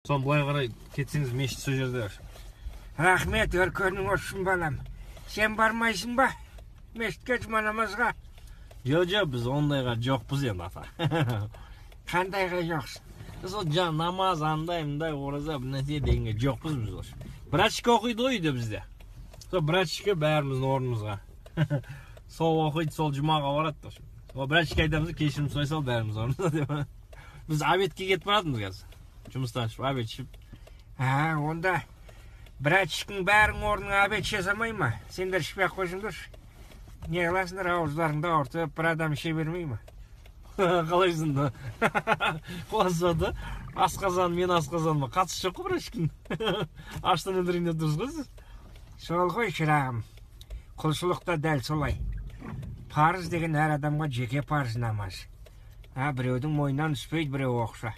Соны былай қарай кетсеңіз мешіт сол жерде. Рахмет, өркөнің olsun балам. Сен бармайсың ба? Мешітке жұма намазға? Жо, біз ондайға жоқпыз енді ата. Қандайға жоқсың? Сол намаз, андай, мындай ораза бір нәрсе дегенге жоқпыз біз осы. Братчика оқиды ғой үйде бізде. Сол братчика бәріміздің орнымызға. Сол оқиды, сол жұмаға барады. Сол братчика айтамыз, кешірім сұрай сал бәріміз орнымызға деп. Біз обедке кетіп баратырмыз қазір. Жұмыстан шығып, обед ішіп. Онда братчикің бәрің орныңа обед жасамай ма? Сендер ішпей ақ қойсыңдаршы. Не қыласыңдар, ауыздарыңды ауыртып, бір адам іше бермей ма? Қалайсың да? Қуасады. Асқазан, мен асқазаныма қатысы жоқ қой братчикің. Аштан өлтірейін деп тұрсыз ғой сіз? Сол ғой шырағым. Құлшылықта дәл солай. Парыз деген әр адамға жеке парыз намаз. Біреудің мойнынан түспейді, біреу оқыса.